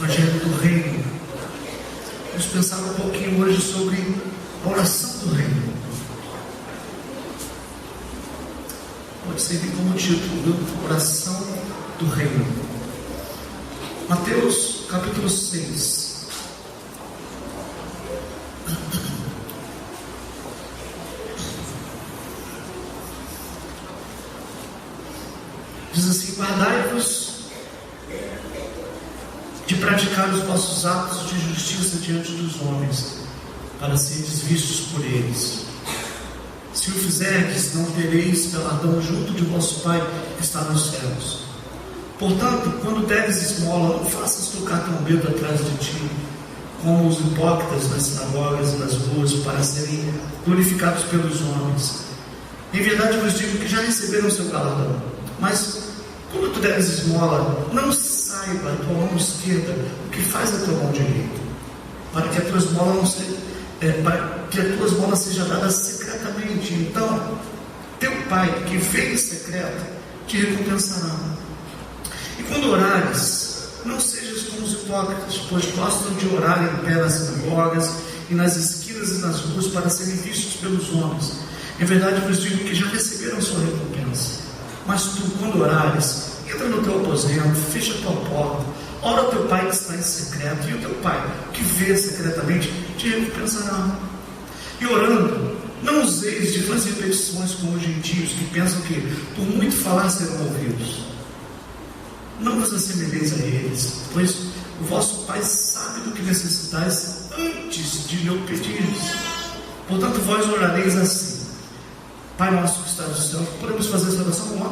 Evangelho do Reino. Vamos pensar um pouquinho hoje sobre a oração do Reino. Pode servir como título, viu? Oração do Reino. Mateus capítulo 6. Diz assim: guardai-vos de praticar os vossos atos de justiça diante dos homens, para seres vistos por eles. Se o fizerdes, não tereis galardão junto de vosso Pai que está nos céus. Portanto, quando deres esmola, não faças tocar trombeta atrás de ti, como os hipócritas nas sinagogas e nas ruas, para serem glorificados pelos homens. Em verdade vos digo que já receberam o seu galardão. Mas quando tu deres esmola, não saiba a tua mão esquerda o que faz a tua mão direita, para que a tua esmola não seja, para que a tua esmola seja dada secretamente. Então, teu Pai, que vê em secreto, te recompensará. E quando orares, não sejas como os hipócritas, pois gostam de orar em pé nas sinagogas e nas esquinas e nas ruas para serem vistos pelos homens. Em verdade vos digo que já receberam sua recompensa. Mas tu, quando orares, entra no teu aposento, fecha a tua porta, ora ao teu Pai que está em secreto, e o teu Pai, que vê secretamente, te recompensará. E orando, não useis de fazer petições como os gentios, que pensam que, por muito falar, serão ouvidos. Não vos assemelheis a eles, pois o vosso Pai sabe do que necessitais antes de lhe pedirdes. Portanto, vós orareis assim: Pai nosso que está nos céus. Podemos fazer essa oração? Vamos lá?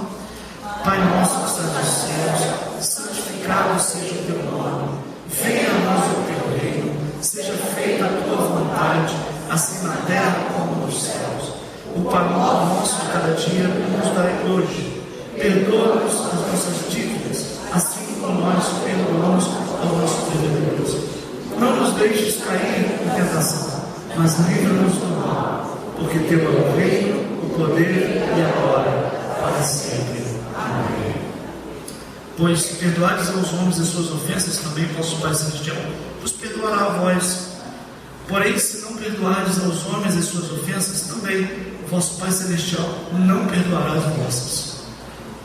Pai nosso que está nos céus, santificado seja o teu nome, venha a nós o teu reino, seja feita a tua vontade, assim na terra como nos céus. O pão nosso de cada dia nos dai hoje. Perdoa-nos as nossas dívidas, assim como nós perdoamos aos nossos devedores. Não nos deixes cair em tentação, mas livra-nos do mal, porque teu é o reino, o poder e a glória para sempre. Amém. Pois se perdoardes aos homens as suas ofensas, também vosso Pai Celestial vos perdoará a vós. Porém, se não perdoardes aos homens as suas ofensas, também o vosso Pai Celestial não perdoará as vossas.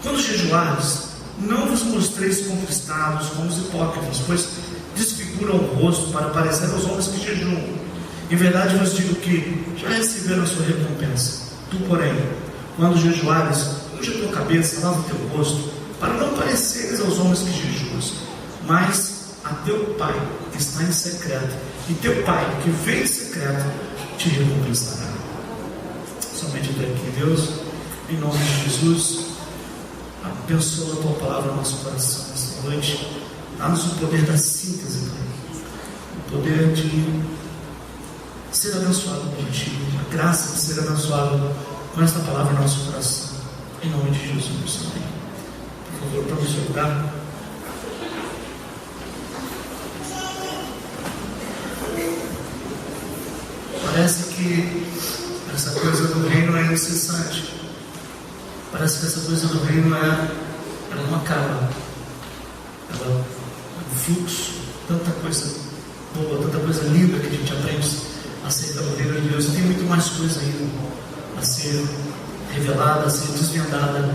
Quando jejuardes, não vos mostreis contristados como os hipócritas, pois desfiguram o rosto para parecer aos homens que jejuam. Em verdade vos digo que já receberam a sua recompensa. Tu, porém, quando jejuares, unge a tua cabeça, lava o teu rosto, para não pareceres aos homens que jejuas, mas a teu Pai que está em secreto, e teu Pai que vê em secreto te recompensará. Somente até aqui, Deus, em nome de Jesus, abençoa a tua palavra no nosso coração esta noite. Dá-nos o poder da síntese, Pai, o poder de ser abençoado por ti, a graça de ser abençoado com esta palavra no nosso coração, em nome de Jesus. Amém. Por favor, para o seu lugar. Parece que essa coisa do reino é incessante. Parece que essa coisa do reino ela não acaba. Ela é um fluxo, tanta coisa boa, tanta coisa linda que a gente aprende acerca do reino de Deus. E tem muito mais coisa ainda a ser revelada, a ser desvendada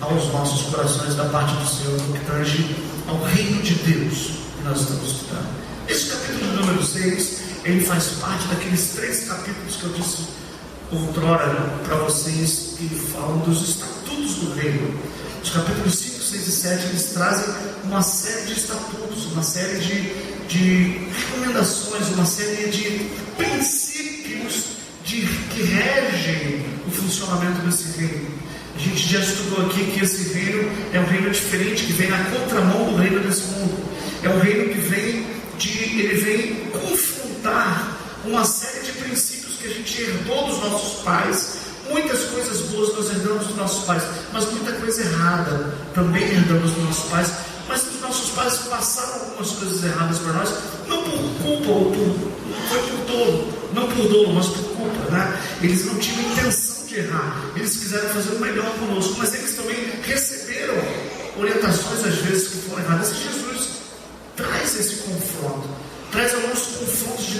aos nossos corações da parte do Senhor, no que tange ao reino de Deus que nós estamos estudando. Esse capítulo número 6, ele faz parte daqueles 3 capítulos que eu disse outrora para vocês, que falam dos estatutos do reino. Os capítulos 5, 6 e 7, eles trazem uma série de estatutos, uma série de recomendações, uma série de princípios que regem o funcionamento desse reino. A gente já estudou aqui que esse reino é um reino diferente, que vem na contramão do reino desse mundo. É um reino que ele vem confrontar uma série de princípios que a gente herdou dos nossos pais. Muitas coisas boas nós herdamos dos nossos pais, mas muita coisa errada também herdamos dos nossos pais. Mas os nossos pais passaram algumas coisas erradas para nós, não por culpa ou não foi por dolo, não por dolo, mas por culpa, né? Eles não tinham intenção de errar, eles quiseram fazer o melhor conosco, mas eles também receberam orientações às vezes que foram erradas. E Jesus traz esse confronto, traz alguns confrontos de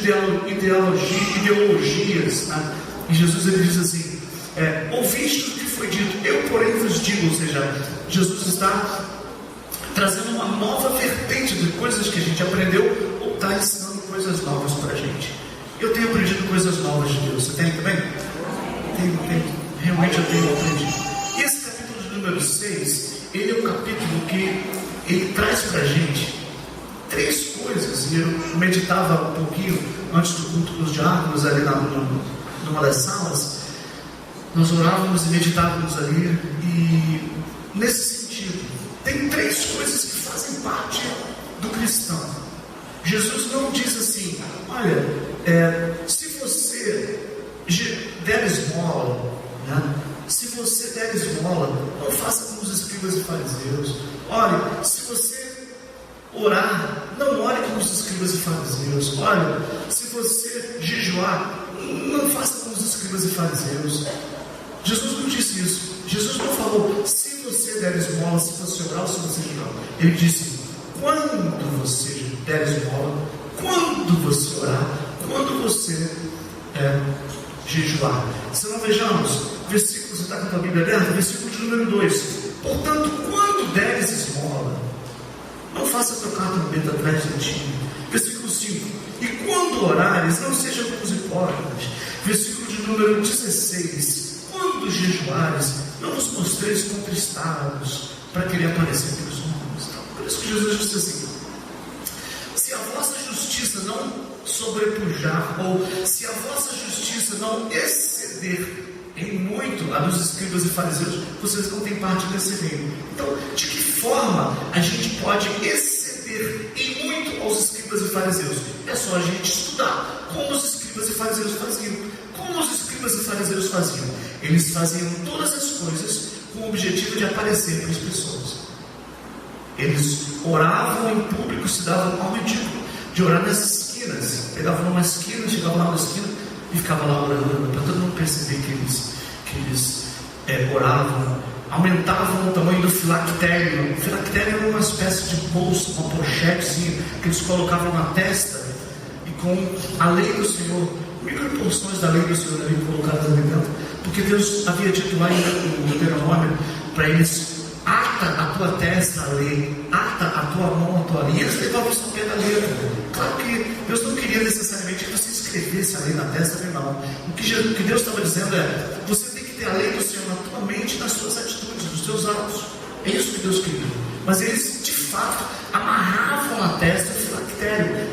ideologias, né? E Jesus ele diz assim: ouviste o que foi dito, eu porém vos digo. Ou seja, Jesus está trazendo uma nova vertente de coisas que a gente aprendeu, ou está ensinando coisas novas para a gente. Eu tenho aprendido coisas novas de Deus. Você tem também? Tenho. Realmente eu tenho aprendido. E esse capítulo de número 6, ele é o capítulo que ele traz para a gente 3 coisas. E eu meditava um pouquinho antes do culto com os diáconos ali numa das salas. Nós orávamos e meditávamos ali. E nesse sentido, tem 3 coisas que fazem parte do cristão. Jesus não diz assim: olha, se você der esmola, né? Se você der esmola, não faça como os escribas e fariseus. Olha, se você orar, não ore como os escribas e fariseus. Olha, se você jejuar, não faça como os escribas e fariseus. Jesus não disse isso. Jesus não falou: se você der esmola, se você orar ou se você jejuar. Ele disse: quando você der esmola, quando você orar, quando você jejuar. Se não vejamos, versículo, você está com a tua Bíblia aberta? Versículo de número 2: portanto, quando deres esmola, não faça trocar trombeta atrás de ti. Versículo 5: e quando orares, não sejam como os hipócritas. Versículo de número 16: quando jejuares, não vos mostreis contristados para querer aparecer pelos homens. Então, por isso que Jesus disse assim: se a vossa justiça não sobrepujar, ou se a vossa justiça não exceder em muito a dos escribas e fariseus, vocês não têm parte desse reino. Então, de que forma a gente pode exceder em muito aos escribas e fariseus? É só a gente estudar como os escribas e fariseus faziam. Como os escribas e fariseus faziam? Eles faziam todas as coisas com o objetivo de aparecer para as pessoas. Eles oravam em público, se davam ao ridículo de orar nas esquinas. Pegavam numa esquina, chegavam lá na esquina e ficavam lá orando, para todo mundo perceber que eles oravam. Aumentavam o tamanho do filactério. O filactério era uma espécie de bolsa, uma pochetezinha que eles colocavam na testa, e com a lei do Senhor, microporções da lei do Senhor ali colocadas ali dentro, porque Deus havia dito lá no Deuteronômio para eles: ata a tua testa a lei, ata a tua mão a tua lei. E eles levavam isso ao pé da letra. Claro que Deus não queria necessariamente que você escrevesse a lei na testa, não. O que Deus estava dizendo é: você tem que ter a lei do Senhor na tua mente, nas suas atitudes, nos seus atos. É isso que Deus queria. Mas eles, de fato, amarravam na testa o filactério.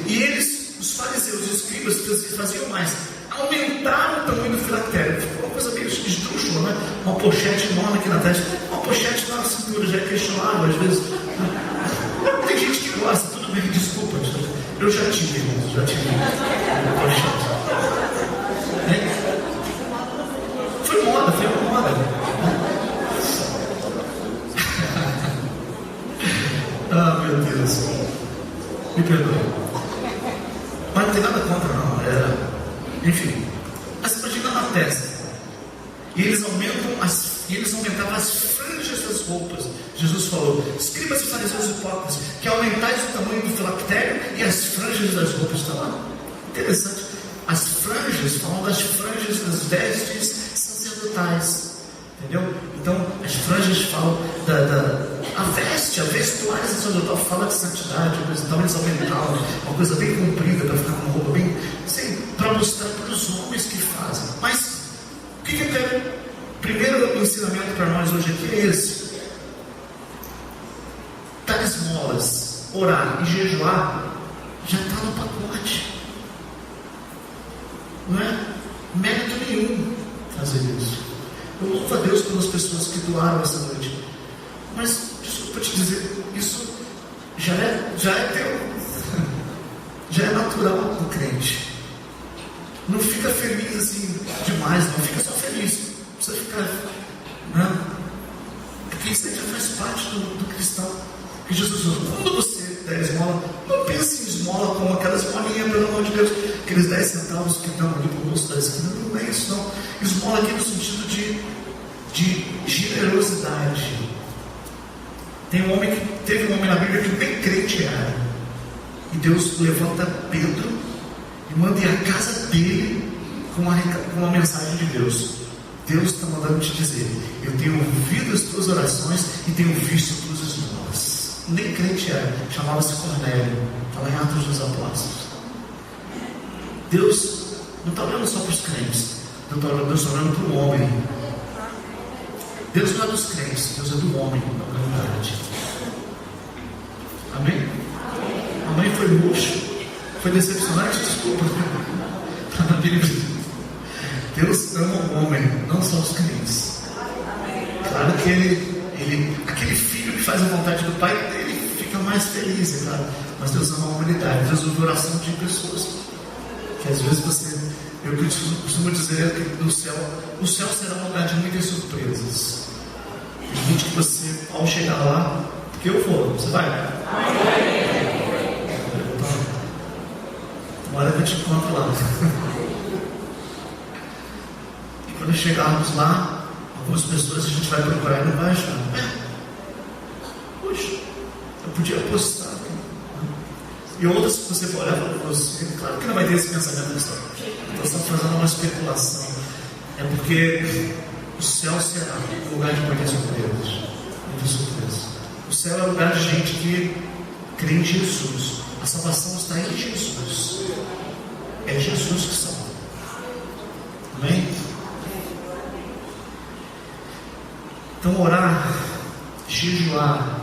E eles, os fariseus e os escribas, faziam mais: aumentaram o tamanho do filactério. Ficou uma coisa meio esdrúxula, né? Uma pochete enorme aqui na testa. Uma pochete na cintura já é questionável às vezes. Tem gente que gosta, tudo bem, desculpa. Eu já tive uma pochete. Foi moda. Ah, meu Deus. Me perdoe. Mas não tem nada contra, não. Enfim. Mas imagina na testa. E eles aumentavam as franjas das roupas. Jesus falou: escribas e fariseus hipócritas, que aumentais o tamanho do filactério e as franjas das roupas. Está lá. Interessante. As franjas, falam das franjas das vestes sacerdotais. Entendeu? Então, as franjas falam a vestuário sacerdotal fala de santidade, então eles aumentavam, uma coisa bem comprida, para ficar com uma roupa bem, assim, para mostrar para os homens que fazem. Mas, o que eu quero? Primeiro ensinamento para nós hoje aqui é esse: dar esmolas, orar e jejuar já está no pacote. Não é mérito nenhum fazer isso. Eu louvo a Deus pelas pessoas que doaram essa noite. Mas, desculpa te dizer, isso já é teu. Já é natural do crente. Não fica feliz assim demais, não. Fica só feliz. Não precisa ficar, né? Porque isso aí já faz parte do cristão. Que Jesus falou: quando você der esmola, não pense em esmola como aquelas esmolinhas, pelo amor de Deus, aqueles 10 centavos que estão ali no bolso da esquina. Não é isso, não. Esmola aqui no sentido de generosidade. Teve um homem na Bíblia que bem crente era. E Deus levanta Pedro e manda ir à casa dele com uma mensagem de Deus. Deus está mandando te dizer: eu tenho ouvido as tuas orações e tenho visto as tuas esmolas. Nem crente era, chamava-se Cornélio, está lá em Atos dos Apóstolos. Deus não está olhando só para os crentes, Deus está olhando para o homem. Deus não é dos crentes, Deus é do homem, da humanidade. Amém? A mãe foi murcha, foi decepcionante, desculpa. Está na Bíblia. Deus ama o homem, não só os crentes. Claro que aquele filho que faz a vontade do pai, ele fica mais feliz, é claro. Mas Deus ama a humanidade. Deus ouve a oração de pessoas que às vezes eu costumo dizer que o céu será um lugar de muitas surpresas. Tem gente que você, ao chegar lá, porque eu vou, você vai? Uma hora eu te encontro lá. E quando chegarmos lá, algumas pessoas a gente vai procurar e não vai achar. Puxa, eu podia apostar. E outras que você for olhar para você, claro que não vai ter esse pensamento. Então estamos fazendo uma especulação. É porque o céu será um lugar de muitas surpresas. Muitas surpresas. O céu é um lugar de gente que crê em Jesus. A salvação está em Jesus. É Jesus que salva. Amém? Então orar, jejuar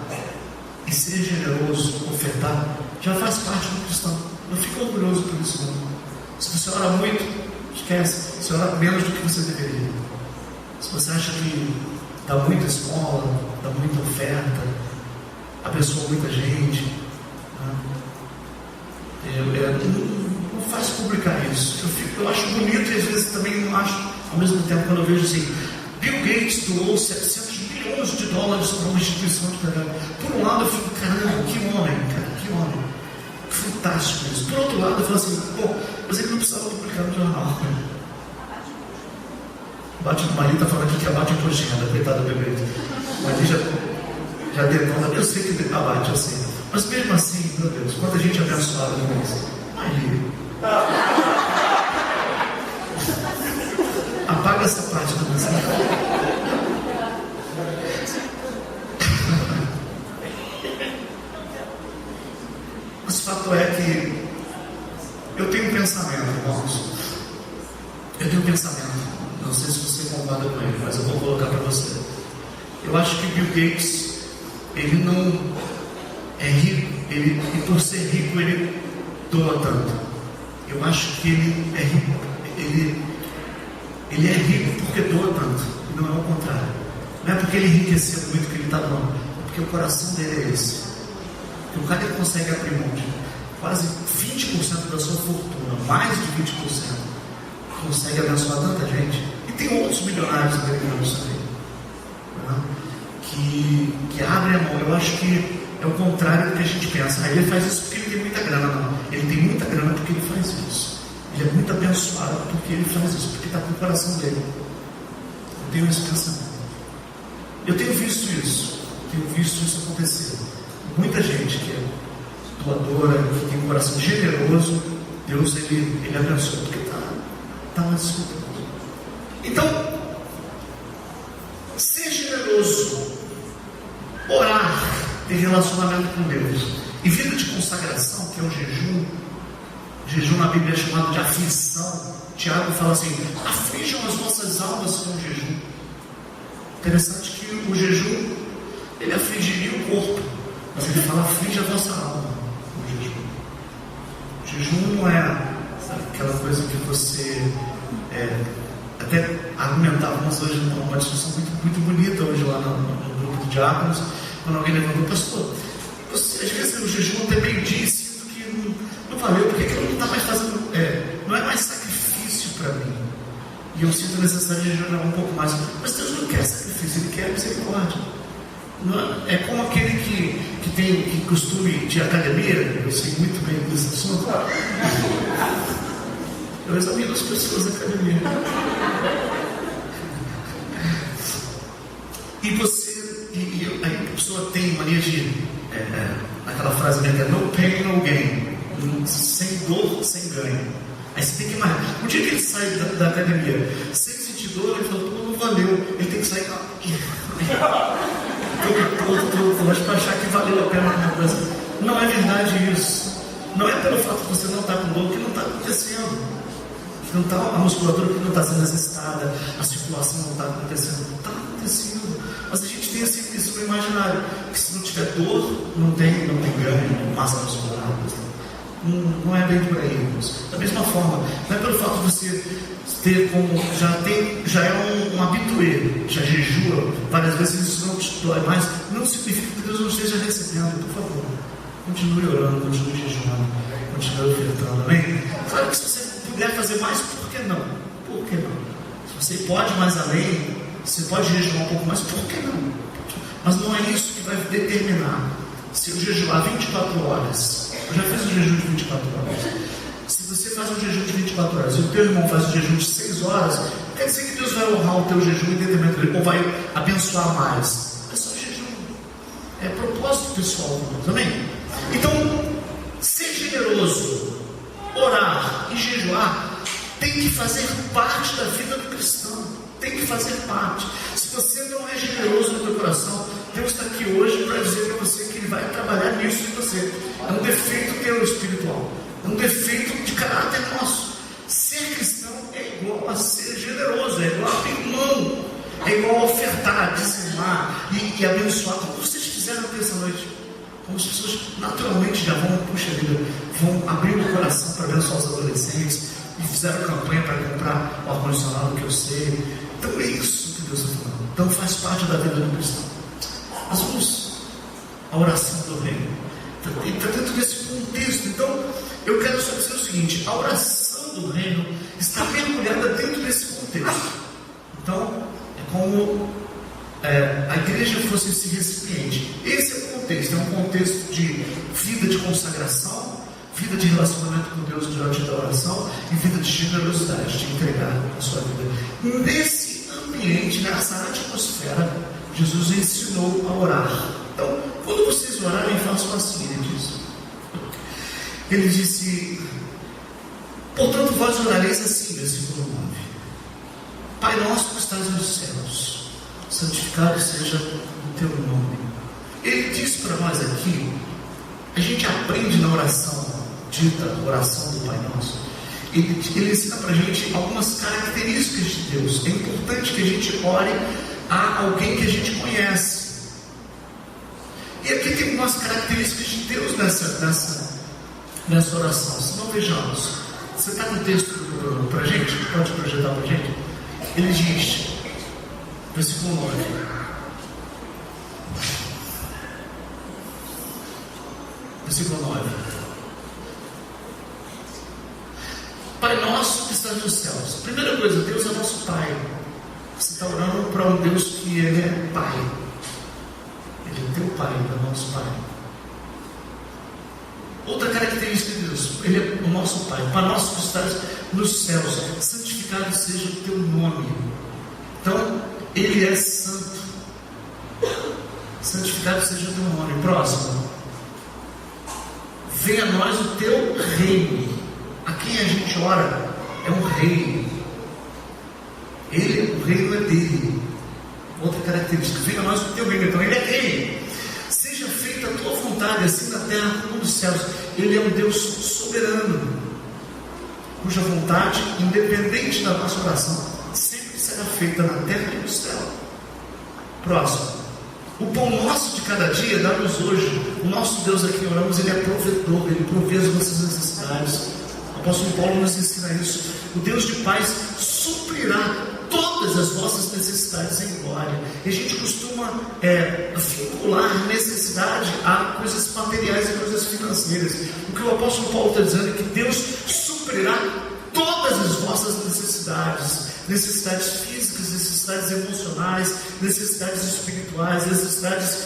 e ser generoso, ofertar, já faz parte do cristão. Não fica orgulhoso por isso não. Se você ora muito, esquece. Você ora menos do que você deveria. Se você acha que dá muita esmola, dá muita oferta, abençoa muita gente, não faz publicar isso. Eu acho bonito e às vezes também não acho, ao mesmo tempo, quando eu vejo assim: Bill Gates doou 700 milhões de dólares para uma instituição de caramba. Por um lado eu fico: caramba, que homem, cara, que homem. Fantástico isso. Por outro lado eu falo assim: pô, mas ele não precisava publicar no jornal. Bate do marido está falando aqui que abate imposto de renda, coitado do bebê. O marido já detona. Eu sei que abate, eu sei. Mas mesmo assim, meu Deus, quanta gente abençoada com isso. Aí. Apaga essa parte da mensagem. Mas o fato é que eu tenho um pensamento, irmãos. Eu tenho um pensamento. Não sei se você concorda com ele, mas eu vou colocar para você. Eu acho que Bill Gates, ele não é rico, e por ser rico ele doa tanto. Eu acho que ele é rico, ele é rico porque doa tanto, e não é o contrário. Não é porque ele enriqueceu muito que ele está doando, é porque o coração dele é esse. Porque o cara ele consegue abrir mão de quase 20% da sua fortuna, mais de 20%, consegue abençoar tanta gente. E tem outros milionários americanos também, né? que abrem a mão. Eu acho que é o contrário do que a gente pensa. Ele faz isso porque ele tem muita grana. Não, ele tem muita grana porque ele faz isso. Ele é muito abençoado porque ele faz isso, porque está com o coração dele. Eu tenho esse pensamento. Eu tenho visto isso acontecer. Muita gente que é doadora, que tem um coração generoso, Deus ele abençoa porque está mais escutando. Então, ser generoso, orar, ter relacionamento com Deus e vida de consagração, que é o jejum. Jejum na Bíblia é chamado de aflição. Tiago fala assim: aflijam as vossas almas com o jejum. Interessante que o jejum ele afligiria o corpo, mas ele fala: aflige a vossa alma com o jejum. O jejum não é aquela coisa que você até argumentávamos hoje numa discussão muito bonita hoje lá no grupo de diáconos, quando alguém levantou: pastor, às vezes o jejum até meio-dia sinto que não valeu, porque aquilo não está mais fazendo, não é mais sacrifício para mim, e eu sinto a necessidade de jejuar um pouco mais. Mas Deus não quer sacrifício, Ele quer misericórdia. É como aquele que tem costume de academia. Eu sei muito bem desse assunto. Eu examino as pessoas da academia. E a pessoa tem mania de aquela frase minha que é no pain, no gain. sem dor, sem ganho. Aí você tem que imaginar. O dia que ele sai da academia, sem sentir dor, ele fala, pô, não valeu. Ele tem que sair todo, mas para achar que valeu a pena alguma coisa. Não é verdade isso. Não é pelo fato de você não estar com dor que não está acontecendo. Que não tá, a musculatura que não está sendo exercitada, a circulação não está acontecendo. Não está acontecendo. Mas a gente tem isso no imaginário. Que se não tiver dor, não tem ganho, massa muscular. Não é bem por aí, irmãos. Da mesma forma, não é pelo fato de você ter como, já é um habitué, já jejua várias vezes, isso não te dói mais, não significa que Deus não esteja recebendo. Por favor, continue orando, continue jejuando, continue ofertando, amém? Claro que se você puder fazer mais, por que não? Por que não? Se você pode ir mais além, você pode jejuar um pouco mais, por que não? Mas não é isso que vai determinar. Se eu jejuar 24 horas, eu já fiz um jejum de 24 horas. Se você faz um jejum de 24 horas e o teu irmão faz um jejum de 6 horas, quer dizer que Deus vai honrar o teu jejum em detrimento dele, ou vai abençoar mais. É só jejum. É propósito pessoal, amém? Então, ser generoso, orar e jejuar tem que fazer parte da vida do cristão. Tem que fazer parte. Se você não é generoso no teu coração, Deus está aqui hoje para dizer para você que Ele vai trabalhar nisso em você. É um defeito teu espiritual. É um defeito de caráter nosso. Ser cristão é igual a ser generoso, é igual a abrir mão, é igual a ofertar, dizimar e abençoar, como vocês fizeram aqui essa noite. Como as pessoas naturalmente já vão, puxa vida, vão abrir o coração para abençoar os adolescentes e fizeram campanha para comprar o ar-condicionado que eu sei. Então é isso que Deus está falando. Então faz parte da vida do cristão. Mas vamos à oração do reino. Está dentro desse contexto. Então eu quero só dizer o seguinte: a oração do reino está mergulhada dentro desse contexto. Então é como a igreja fosse esse recipiente. Esse é o contexto. É um contexto de vida de consagração, vida de relacionamento com Deus durante a oração e vida de generosidade, de entregar a sua vida. Nesse ambiente, nessa atmosfera, Jesus ensinou a orar. Então, quando vocês orarem, façam assim, ele disse, portanto, vós orareis assim, versículo 9: Pai nosso que estás nos céus, santificado seja o teu nome. Ele disse para nós aqui, a gente aprende na oração, dita oração do Pai Nosso, ele ensina para a gente algumas características de Deus. É importante que a gente ore a alguém que a gente conhece. E aqui tem algumas características de Deus nessa oração. Se não vejamos, você está com o texto para a gente? Pode projetar para a gente? Ele diz, versículo 9: versículo 9: Pai nosso que estás nos céus. Primeira coisa, Deus é nosso Pai. Você está orando para um Deus que Ele é Pai. Ele é teu Pai, Ele é nosso Pai. Outra característica de Deus, Ele é o nosso Pai. Pai nosso que estás nos céus, santificado seja o teu nome. Então, Ele é santo. Santificado seja o teu nome. Próximo: venha a nós o teu reino. A quem a gente ora é um rei. O reino é dele. Outra característica: venha a nós o teu reino. Então Ele é rei. Seja feita a tua vontade, assim na terra como nos céus. Ele é um Deus soberano, cuja vontade, independente da nossa oração, sempre será feita na terra e no céu. Próximo: o pão nosso de cada dia dá-nos hoje. O nosso Deus a quem oramos, Ele é provedor, Ele provê as nossas necessidades. O apóstolo Paulo nos ensina isso. O Deus de paz suprirá todas as vossas necessidades em glória. E a gente costuma vincular necessidade a coisas materiais e coisas financeiras. O que o apóstolo Paulo está dizendo é que Deus suprirá todas as vossas necessidades. Necessidades físicas, necessidades emocionais, necessidades espirituais, necessidades,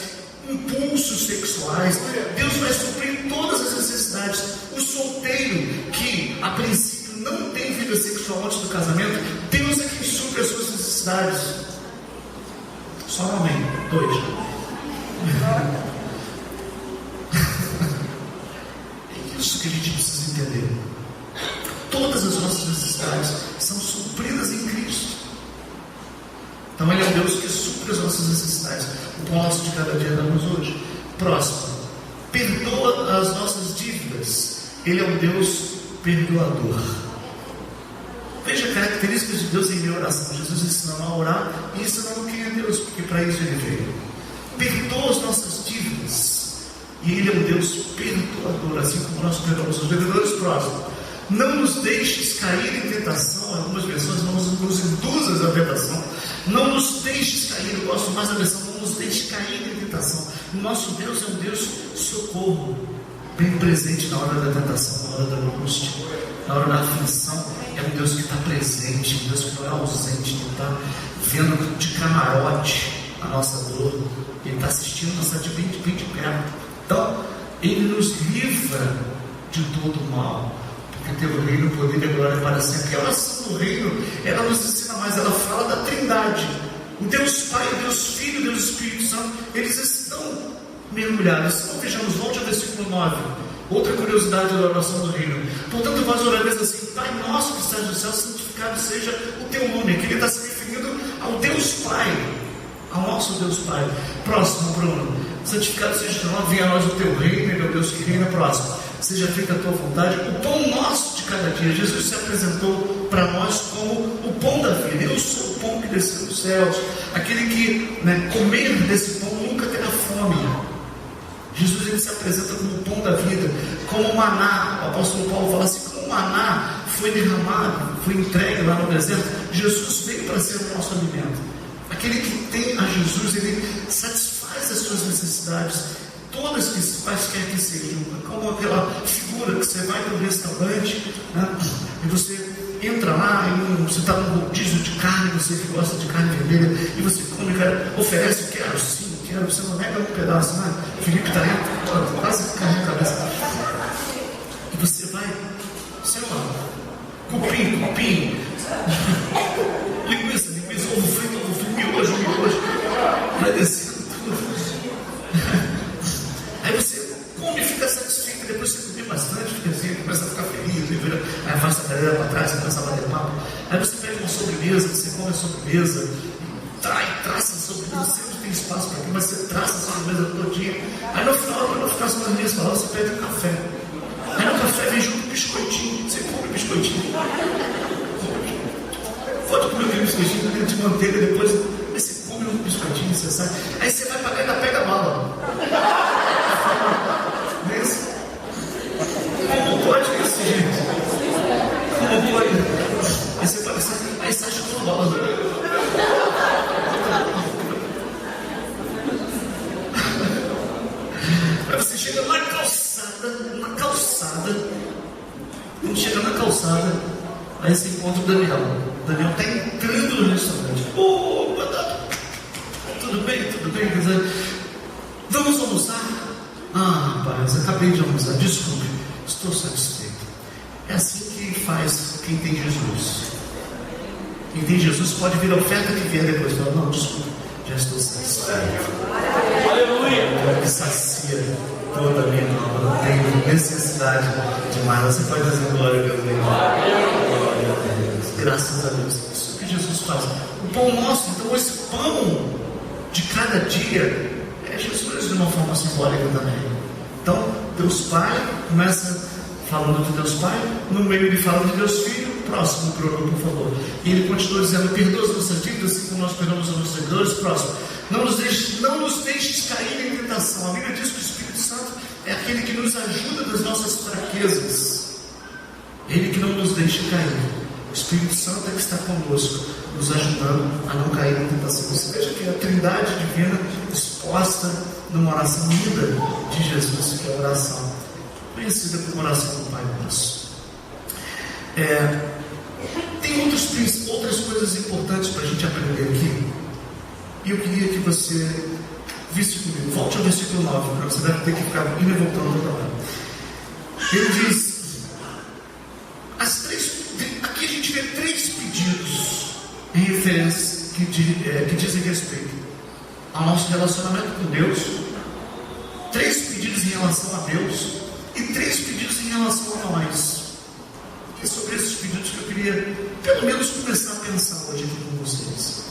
impulsos sexuais. Deus vai suprir todas as necessidades. O solteiro que a princípio não tem vida sexual antes do casamento, Deus é quem supre as suas necessidades. Só um amém. 2. isso que a gente precisa entender. Todas as nossas necessidades são supridas em Cristo. Então Ele é um Deus que supre as nossas necessidades. O pão nosso de cada dia damos hoje. Próximo, perdoa as nossas dívidas. Ele é um Deus perdoador. Veja características de Deus em minha oração. Jesus ensinou a orar e ensinou quem é Deus, porque para isso Ele veio. Perdoa as nossas dívidas. E Ele é um Deus perdoador, assim como nós perdoamos os devedores próximos. Não nos deixes cair em tentação. Algumas versões não nos induzas à tentação. Não nos deixes cair. Eu gosto mais da versão, não nos deixes cair em tentação. O nosso Deus é um Deus socorro, bem presente na hora da tentação, na hora da angústia, na hora da aflição. É um Deus que está presente, um Deus que não é ausente, que está vendo de camarote a nossa dor. Ele está assistindo, está de bem de perto. Então, Ele nos livra de todo o mal. Porque teve o reino, o poder e a glória para sempre. A oração do reino, ela nos ensina mais, ela fala da Trindade. O Deus Pai, o Deus Filho, o Deus Espírito Santo, eles estão mergulhados. Então vejamos, volte ao versículo 9. Outra curiosidade da oração do reino. Portanto, vós orareis assim: Pai nosso que estás no céu, santificado seja o teu nome. Aqui ele está se referindo ao Deus Pai, ao nosso Deus Pai. Próximo, Bruno. Santificado seja o teu nome, venha a nós o teu reino. Ele é o Deus que reina. Próximo. Seja feita a tua vontade. O pão nosso de cada dia. Jesus se apresentou para nós como o pão da vida. Eu sou o pão que desceu dos céus. Aquele que comer desse pão nunca terá fome. Jesus, ele se apresenta como o pão da vida, como o maná. O apóstolo Paulo fala assim: como o maná foi derramado, foi entregue lá no deserto, Jesus veio para ser o nosso alimento. Aquele que tem a Jesus, ele satisfaz as suas necessidades, todas que quaisquer que sejam. Como aquela figura que você vai para um restaurante, e você entra lá, e você está num rodízio de carne, você que gosta de carne vermelha, e você come, oferece: quero sim, quero. Você não nega um pedaço, né? Felipe está aí, quase caindo a cabeça. E você vai, sei lá, cupim, linguiça, ovo frito, miojo, vai descendo tudo. Aí você come e fica satisfeito. Depois você come bastante, fica assim, começa a ficar feliz, aí afasta a cadeira para trás, você começa a bater papo. Aí você pede uma sobremesa, você come a sobremesa, traça a sobremesa, sempre tem espaço para aqui, mas você traça a sobremesa todinha. Aí no final, para não ficar a sobremesa falando, você pede um café. Aí no café vem junto um biscoitinho, você come o biscoitinho. Pode comer aquele biscoitinho dentro de manteiga, depois aí você come um biscoitinho, você sai. Aí você vai pagar e ainda pega a bala. Não é isso? Como pode isso, gente? Como pode? Aí você paga assim, aí sai chutando bala. Aí você chega na calçada. Quando chega na calçada, aí você encontra o Daniel. O Daniel está entrando no restaurante. Tudo bem, quer dizer, vamos almoçar? Rapaz, acabei de almoçar, desculpe, estou satisfeito. É assim que faz quem tem Jesus. Quem tem Jesus pode vir a oferta que vier depois. Fala: não, desculpe, já estou satisfeito. Aleluia! Que sacia toda a minha alma, não tenho necessidade de mais. Você pode dizer glória a Deus. Graças a Deus. Isso que Jesus faz. O pão nosso, então esse pão de cada dia é Jesus de uma forma simbólica também. Então, Deus Pai começa falando de Deus Pai, no meio ele fala de Deus Filho. Próximo, Bruno, por favor. E ele continua dizendo: perdoa as nossas dívidas, assim como nós perdoamos os nossos devedores. Próximo. Não nos deixes cair em tentação. A Bíblia diz que o Espírito Santo é aquele que nos ajuda nas nossas fraquezas. Ele que não nos deixa cair. O Espírito Santo é que está conosco, nos ajudando a não cair em tentação. Você veja que é a Trindade divina exposta numa oração linda de Jesus, que é a oração conhecida como oração do Pai Nosso. Tem outras coisas importantes para a gente aprender aqui. E eu queria que você visse comigo. Volte ao versículo 9, você deve ter que ficar indo e voltando toda hora. Ele diz: aqui a gente vê 3 pedidos em referência que dizem respeito ao nosso relacionamento com Deus. 3 pedidos em relação a Deus e 3 pedidos em relação a nós. É sobre esses pedidos que eu queria, pelo menos, começar a pensar hoje aqui com vocês.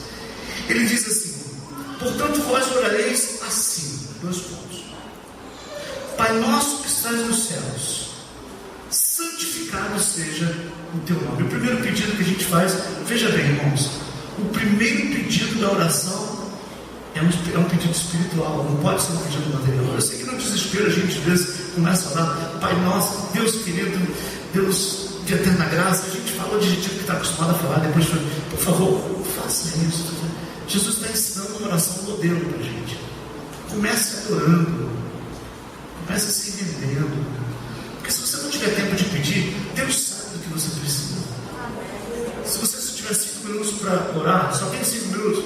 Ele diz assim: portanto, vós orareis assim, 2 pontos. Pai nosso que estás nos céus, santificado seja o teu nome. O primeiro pedido que a gente faz, veja bem, irmãos, o primeiro pedido da oração é um pedido espiritual, não pode ser um pedido material. Eu sei que no desespero a gente às vezes começa a orar: Pai nosso, Deus querido, Deus de eterna graça. A gente fala de gente que está acostumado a falar, depois fala: por favor, faça isso. Jesus está ensinando uma oração modelo para a gente. Comece adorando, comece se rendendo, porque se você não tiver tempo de pedir, Deus sabe do que você precisa. Se você só tiver 5 minutos para orar, só tem 5 minutos,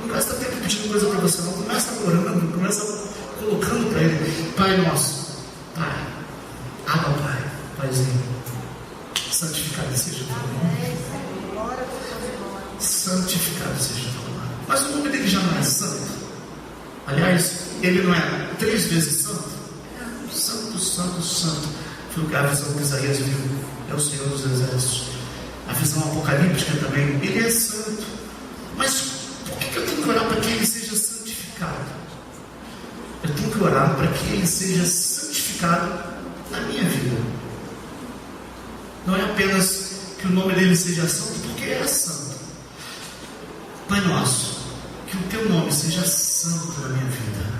não gasta tempo pedindo coisa para você, não. Começa orando, começa colocando para Ele: Pai nosso, Pai, Abba Pai, Paizinho, santificado seja o teu nome. Santificado seja o teu nome. Mas o nome dele já não é santo. Aliás, ele não é 3 vezes santo. Santo, santo, santo. Foi o que a visão que Isaías viu. É o Senhor dos Exércitos. A visão apocalíptica também. Ele é santo. Mas por que eu tenho que orar para que ele seja santificado? Eu tenho que orar para que ele seja santificado na minha vida. Não é apenas que o nome dele seja santo, porque é santo. Pai nosso, que o teu nome seja santo na minha vida.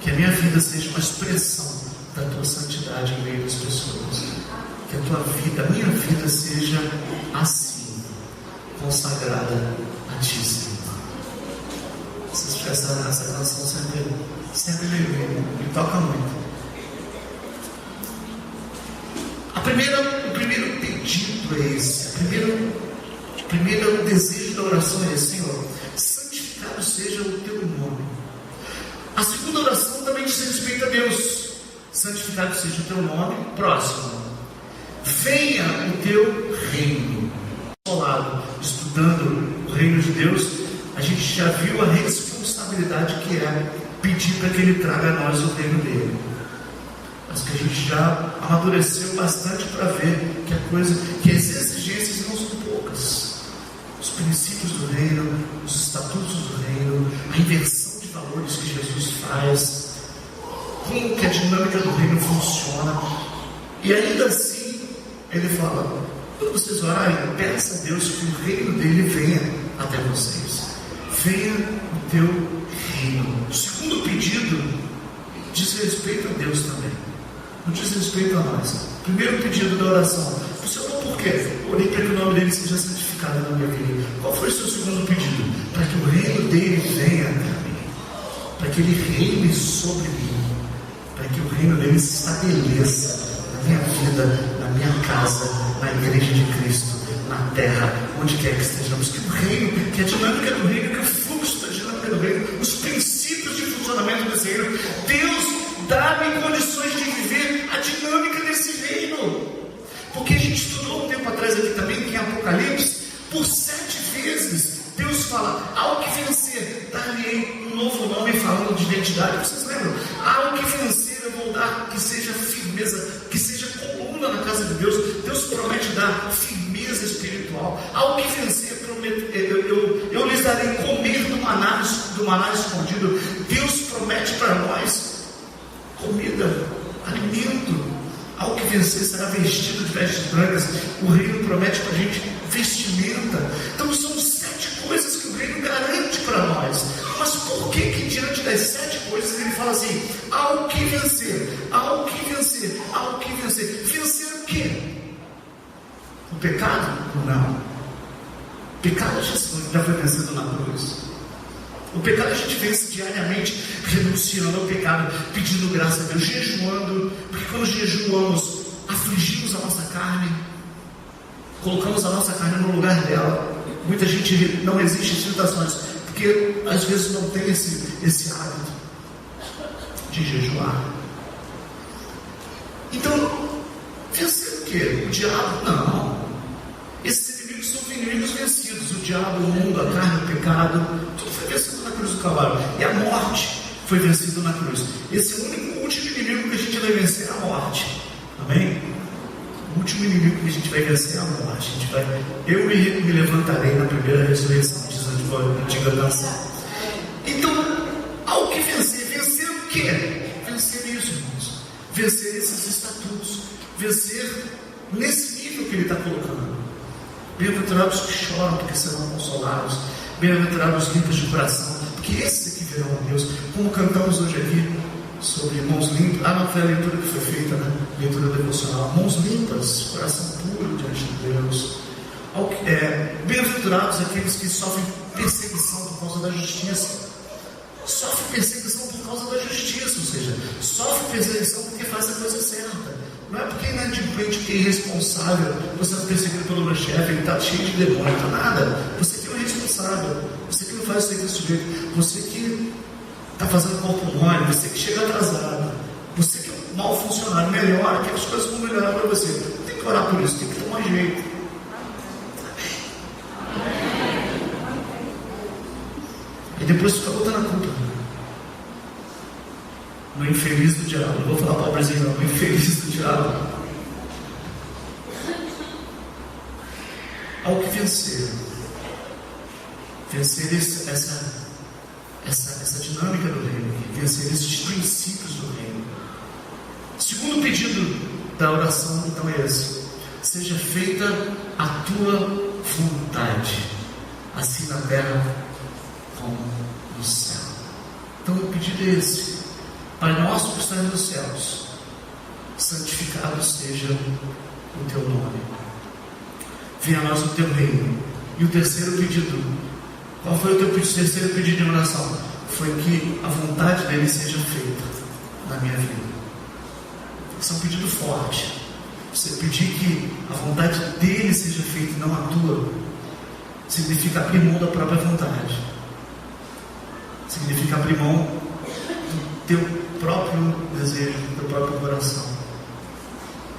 Que a minha vida seja uma expressão da tua santidade em meio das pessoas. Que a tua vida, a minha vida seja assim, consagrada a ti, Senhor. Essa canção sempre me toca muito. O primeiro pedido é esse. O primeiro desejo da oração é esse: Senhor, santificado seja o teu nome. A segunda oração também diz respeito a Deus: santificado seja o teu nome. Próximo: venha o teu reino. Ao lado, estudando o reino de Deus, a gente já viu a responsabilidade que é pedir para que Ele traga a nós o reino dele. Mas que a gente já amadureceu bastante para ver que as exigências não são poucas. Os princípios do reino, os estatutos do reino, a inversão de valores que Jesus faz, como que a dinâmica do reino funciona. E ainda assim, ele fala: quando vocês orarem, peça a Deus que o reino dele venha até vocês. Venha o teu reino. O segundo pedido diz respeito a Deus também, não diz respeito a nós. Primeiro pedido da oração: o Senhor, por quê? Orei para que o nome dele seja santificado na minha vida. Qual foi o seu segundo pedido? Para que o reino dele venha até mim, para que ele reine sobre mim, para que o reino dele se estabeleça na minha vida, na minha casa, na igreja de Cristo, na terra, onde quer que estejamos. Que o reino, que a dinâmica do reino, que o fluxo da dinâmica do reino, os princípios de funcionamento desse reino, Deus dá-me condições de viver a dinâmica desse reino. Porque a gente estudou um tempo atrás aqui também, que em Apocalipse, por 7 vezes, Deus fala: ao que vencer, dar-lhe um novo nome, falando de identidade. Vocês lembram? Ao que vencer, eu vou dar que seja firmeza, que seja coluna na casa de Deus. Deus promete dar firmeza espiritual. Ao que vencer, eu lhes darei comer do maná escondido. Deus promete para nós comida, alimento. Ao que vencer será vestido de vestes brancas. O reino promete para a gente vestimenta. Então são 7 coisas que o reino garante para nós. Mas por que diante das 7 coisas ele fala assim: ao que vencer, ao que vencer, ao que vencer? Vencer o quê? O pecado? Não. O pecado já foi vencido na cruz. O pecado a gente vence diariamente, renunciando ao pecado, pedindo graça a Deus, jejuando, porque quando jejuamos, afligimos a nossa carne, colocamos a nossa carne no lugar dela. Muita gente não resiste às tentações, porque às vezes não tem esse hábito de jejuar. Então, vencer o quê? O diabo? Não. Esses inimigos são inimigos vencidos. O diabo, o mundo, a carne, o pecado, tudo foi vencido na cruz do Calvário. E a morte foi vencida na cruz. Esse é o único último inimigo que a gente vai vencer é a morte. Amém? O último inimigo que a gente vai vencer é a morte. Eu me levantarei na primeira ressurreição, diz a antiga canção. Então, há o que vencer. Vencer o quê? Vencer isso, irmãos. Vencer esses estatutos. Vencer nesse nível que ele está colocando. Bem-aventurados que choram, porque serão consolados. Bem-aventurados os limpos de coração, porque esses aqui verão a Deus. Como cantamos hoje aqui sobre mãos limpas. Não foi a leitura que foi feita, né? Leitura devocional. Mãos limpas, coração puro diante de Deus. Bem-aventurados aqueles que sofrem perseguição por causa da justiça. Sofre perseguição por causa da justiça, ou seja, sofre perseguição porque faz a coisa certa. Não é porque é inadimplente, porque é irresponsável, você é perseguido pelo meu chefe, ele está cheio de demônio, não nada. Você que é o responsável, você que não faz o serviço direito, você que está fazendo corpo mole, você que chega atrasado, você que é um mau funcionário, melhora, que as coisas vão melhorar para você. Tem que orar por isso, tem que tomar jeito. E depois fica botando a culpa no infeliz do diabo. Não vou falar pobrezinho, não, no infeliz do diabo. Ao que vencer. Vencer essa dinâmica do reino. Vencer esses princípios do reino. Segundo pedido da oração, então, é esse: seja feita a tua vontade, assim na terra como no céu. Então o pedido é esse: Pai nosso que estás nos céus, santificado seja o teu nome, venha a nós o teu reino. E o terceiro pedido, qual foi o teu terceiro pedido de oração? Foi que a vontade dele seja feita na minha vida. Esse é um pedido forte. Você pedir que a vontade dele seja feita e não a tua, significa abrir mão da própria vontade. Significa abrir mão do teu próprio desejo, do teu próprio coração.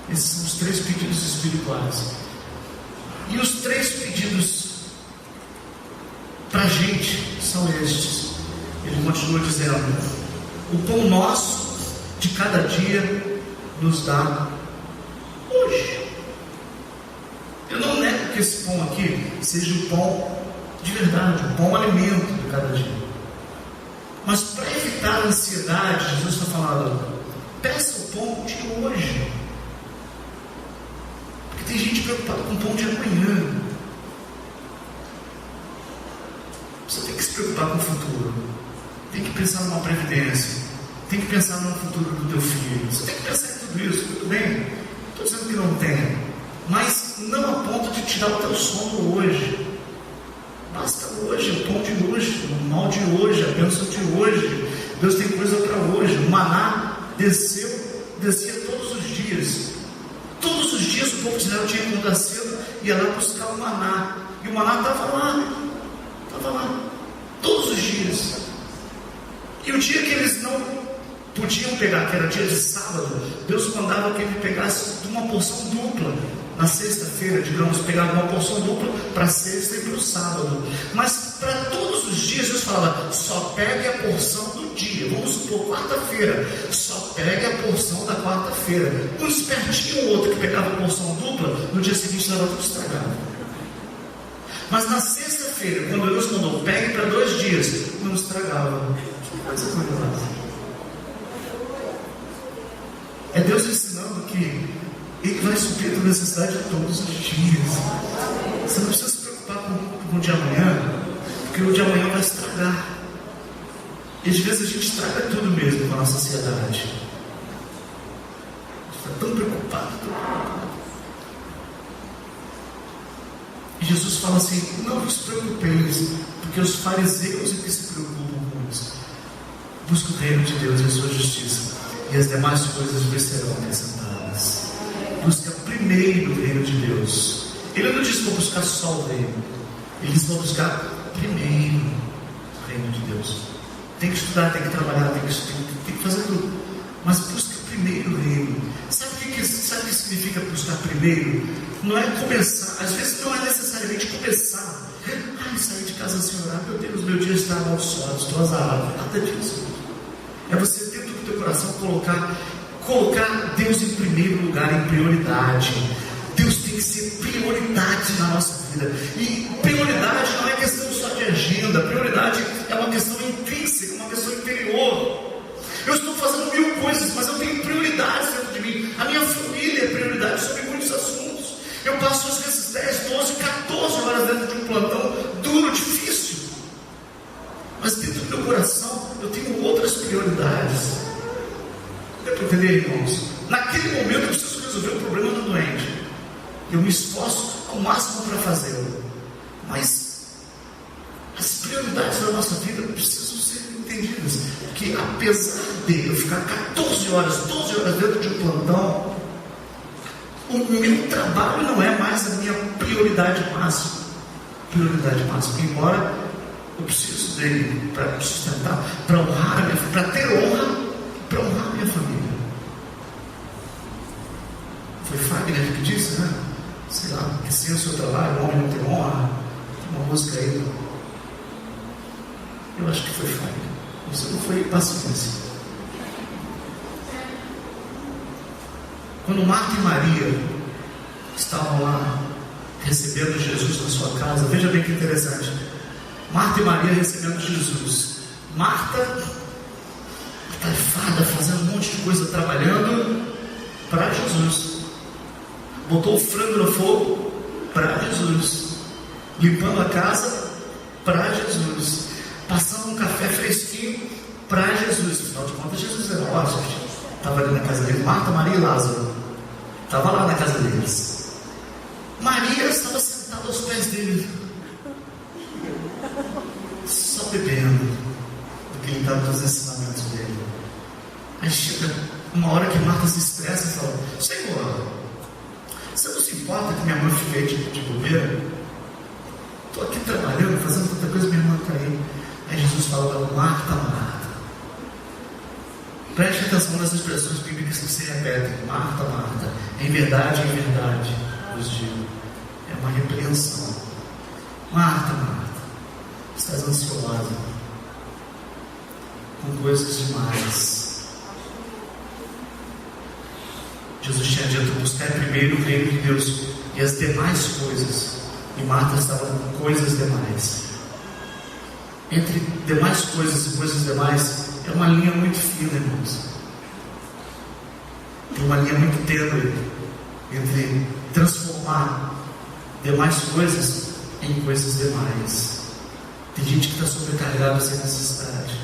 Esses são os 3 pedidos espirituais. E os 3 pedidos para a gente são estes. Ele continua dizendo: o pão nosso de cada dia nos dá hoje. Eu não nego que esse pão aqui seja o pão de verdade, o pão alimento de cada dia. Mas para evitar a ansiedade, Jesus está falando: peça o pão de hoje. Porque tem gente preocupada com o pão de amanhã. Você tem que se preocupar com o futuro. Tem que pensar numa previdência. Tem que pensar no futuro do teu filho. Você tem que pensar em tudo isso, tudo bem? Estou dizendo que não tem. Mas não a ponto de tirar o teu sono hoje. Basta hoje, o pão de hoje, o mal de hoje, a bênção de hoje. Deus tem coisa para hoje. O maná descia todos os dias. Todos os dias o povo de Israel tinha que acordar cedo e ia lá buscar o maná. E o maná estava lá. Todos os dias. E o dia que eles não podiam pegar, que era dia de sábado, Deus mandava que ele pegasse uma porção dupla. Na sexta-feira, digamos, pegava uma porção dupla para a sexta e para o sábado. Mas para todos os dias, Deus falava: só pegue a porção do dia. Vamos supor, quarta-feira, só pegue a porção da quarta-feira. Um espertinho ou outro que pegava a porção dupla, no dia seguinte estava tudo estragado. Mas na sexta-feira, quando Deus mandou, pegue para 2 dias, não estragava. Que coisa curiosa. É Deus ensinando que Ele vai suprir a tua necessidade todos os dias. Você não precisa se preocupar com o de amanhã, porque o de amanhã vai estragar. E às vezes a gente estraga tudo mesmo com a nossa ansiedade. A gente está tão preocupado. E Jesus fala assim: não vos preocupeis, porque os fariseus é que se preocupam com isso. Busca o reino de Deus e a sua justiça, e as demais coisas vos serão acrescentadas. Busca primeiro o reino de Deus. Ele não diz que vou buscar só o reino. Ele diz que vou buscar primeiro o reino de Deus. Tem que estudar, tem que trabalhar, tem que fazer tudo. Mas busca primeiro o reino. Sabe o que significa buscar primeiro? Não é começar. Às vezes não é necessariamente começar. Sair de casa sem orar. Meu Deus, meu dia está amaldiçoado, estou azarado. Nada disso. É você ter tudo no teu coração colocar Deus em primeiro lugar, em prioridade. Deus tem que ser prioridade na nossa vida. E prioridade não é questão só de agenda. Prioridade é uma questão intrínseca, uma questão interior. Eu estou fazendo 1000 coisas, mas eu tenho prioridades dentro de mim. A minha família é prioridade sobre muitos assuntos. Eu passo às vezes 10, 12, 14 horas dentro de um plantão duro, difícil. Mas dentro do meu coração eu tenho outras prioridades. Deu para entender, irmãos? Naquele momento eu preciso resolver o problema do doente. Eu me esforço ao máximo para fazê-lo. Mas as prioridades da nossa vida precisam ser entendidas. Porque apesar de eu ficar 14 horas, 12 horas dentro de um plantão, o meu trabalho não é mais a minha prioridade máxima. Prioridade máxima. Embora eu preciso dele para sustentar, para honrar a minha família, para ter honra, para honrar a minha família. Foi Fagner que disse, né? Sei lá, que sem o seu trabalho, o homem não tem honra. Tem uma música aí. Eu acho que foi Fagner. Isso não foi paciência. Quando Marta e Maria estavam lá recebendo Jesus na sua casa, veja bem que interessante. Marta e Maria recebendo Jesus. Marta, atarefada, fazendo um monte de coisa, trabalhando para Jesus. Botou o frango no fogo para Jesus. Limpando a casa para Jesus. Passando um café fresquinho para Jesus. Afinal de contas, Jesus era hóspede. Estava ali na casa dele. Marta, Maria e Lázaro. Estava lá na casa deles. Maria estava sentada aos pés dele, só bebendo, porque ele estava nos ensinamentos dele. Aí chega uma hora que Marta se estressa e fala: Senhor, você não se importa que minha mãe fique aí de bobeira? Estou aqui trabalhando, fazendo tanta coisa, minha irmã está aí. Aí Jesus fala para ela: Marta, Marta. Preste atenção nas expressões bíblicas que se repetem. Marta, Marta. Em verdade, vos digo. É uma repreensão. Marta, Marta, estás ansiosa com coisas demais. Jesus tinha dito: buscar primeiro o reino de Deus e as demais coisas. E Marta estava com coisas demais. Entre demais coisas e coisas demais é uma linha muito fina, irmãos. Tem uma linha muito tênue entre transformar demais coisas em coisas demais. Tem gente que está sobrecarregada sem necessidade.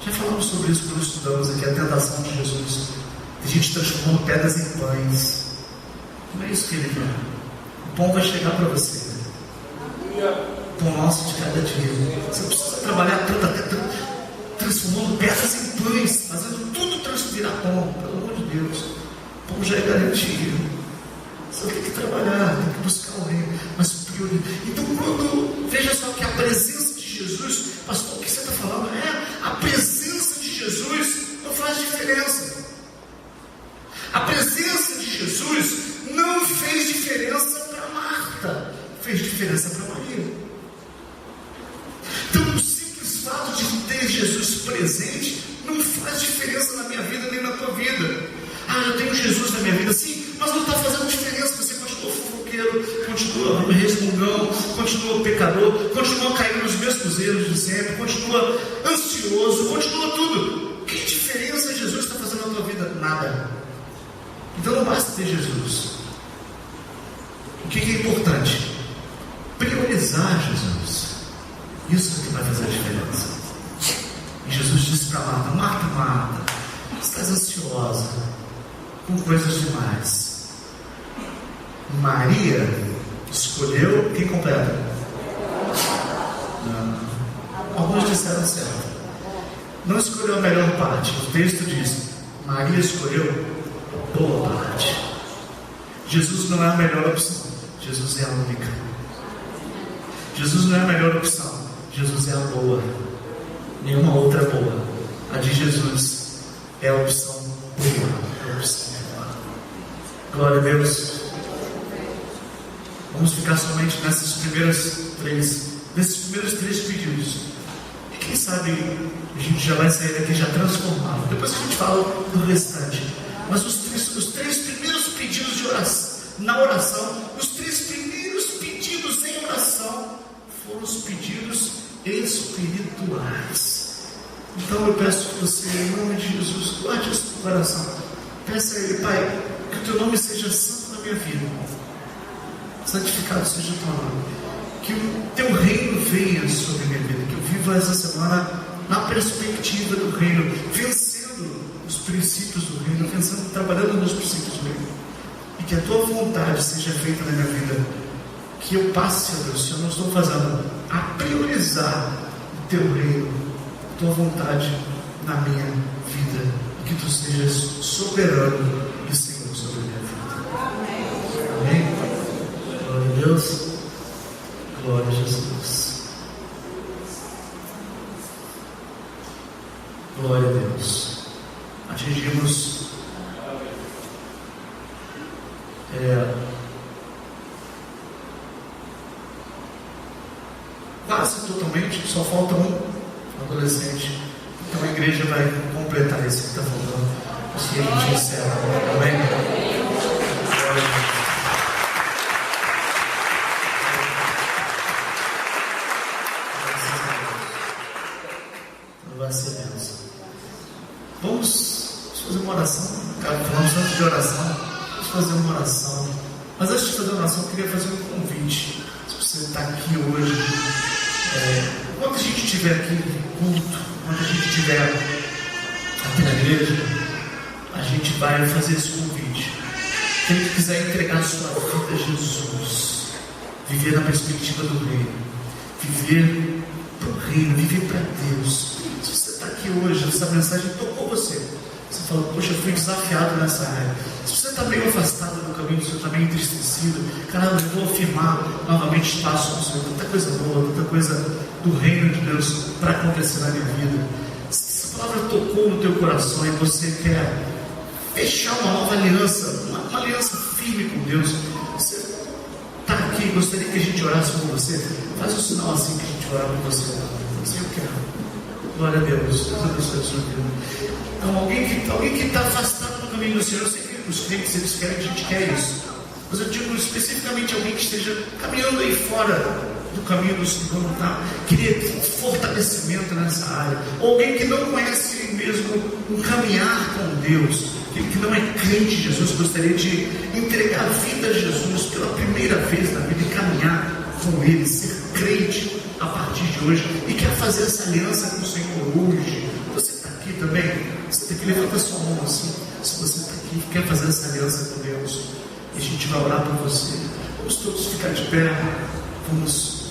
Já falamos sobre isso quando estudamos aqui a tentação de Jesus. Tem gente transformando pedras em pães. Não é isso que ele quer. O pão vai chegar para você. O pão nosso de cada dia. Você precisa trabalhar tanto, até transformando pedras em pães, fazendo tudo virar pão. Pelo amor de Deus. O pão já é garantido. Você tem que trabalhar, tem que buscar o reino, mas prioridade. Então, quando veja só que a presença de Jesus, pastor, o que você está falando? A presença de Jesus não faz diferença. A presença de Jesus não fez diferença para Marta, fez diferença para Maria. Então, o simples fato de ter Jesus presente não faz diferença na minha vida nem na tua vida. Eu tenho Jesus na minha vida, sim, mas não está fazendo diferença. Você continua fofoqueiro, continua resmungão, continua pecador, continua caindo nos mesmos erros de sempre, continua ansioso, continua tudo. Que diferença Jesus está fazendo na tua vida? Nada. Então não basta ter Jesus. O que é importante? Priorizar Jesus. Isso é que vai fazer a diferença. E Jesus disse para Marta: Marta, Marta, estás ansiosa com coisas demais. Maria escolheu. Quem completa? Não. Alguns disseram certo. Não escolheu a melhor parte. O texto diz: Maria escolheu a boa parte. Jesus não é a melhor opção. Jesus é a única. Jesus não é a melhor opção. Jesus é a boa. Nenhuma outra é boa. A de Jesus é a opção boa. A opção boa. Glória a Deus. Vamos ficar somente nesses primeiros três pedidos. O que Quem sabe a gente já vai sair daqui já transformado. Depois a gente fala do restante. Mas os três primeiros pedidos de oração, na oração, os 3 primeiros pedidos em oração foram os pedidos espirituais. Então eu peço que você, em nome de Jesus, guarde isso no coração. Peça a Ele: Pai, que o Teu nome seja santo na minha vida, santificado seja o Teu nome, que o Teu reino venha sobre a minha vida, que eu viva essa semana na perspectiva do reino, vencendo os princípios do reino, vencendo, trabalhando nos princípios do reino, e que a Tua vontade seja feita na minha vida, que eu passe, ó Deus, se eu não estou fazendo, a priorizar o Teu reino, a Tua vontade na minha vida, e que Tu sejas soberano e Senhor sobre a minha vida. Amém? Glória a Deus. Glória a Jesus. Glória a Deus. Atingimos quase totalmente, só falta um adolescente. Então a igreja vai completar esse que está faltando. Assim a gente encerra. Amém? Glória a Deus. Vai ser bênção. Vamos fazer uma oração. Falamos tanto de oração. Vamos fazer uma oração. Mas antes de fazer uma oração, eu queria fazer um convite. Se você está aqui hoje, enquanto a gente estiver aqui no culto, enquanto a gente estiver aqui na igreja, a gente vai fazer esse convite. Quem quiser entregar a sua vida a Jesus, viver na perspectiva do reino, viver para o reino, viver para Deus. Se você está aqui hoje, essa mensagem tocou você. Você falou: poxa, eu fui desafiado nessa área. Se você está meio afastado do caminho, se você está meio entristecido, caramba, eu vou afirmar novamente espaço no Senhor. Tanta coisa boa, tanta coisa do reino de Deus para acontecer na minha vida. Se essa palavra tocou no teu coração e você quer fechar uma nova aliança, uma aliança firme com Deus, você está aqui, gostaria que a gente orasse com você, faz um sinal assim que a gente orar com você. Assim eu quero. Glória a Deus. Deus abençoe a sua vida. Então, alguém que está afastado do caminho do Senhor, eu sei que os crentes eles querem, a gente quer isso. Mas eu digo especificamente alguém que esteja caminhando aí fora do caminho do Senhor, tá? Queria fortalecimento nessa área. Ou alguém que não conhece mesmo um caminhar com Deus, que não é crente de Jesus, gostaria de entregar a vida a Jesus pela primeira vez na vida e caminhar com Ele, ser crente a partir de hoje e quer fazer essa aliança com o Senhor hoje. Você está aqui também? Você tem que levantar sua mão assim. Se você está aqui e quer fazer essa aliança com Deus, e a gente vai orar por você. Vamos todos ficar de pé. Vamos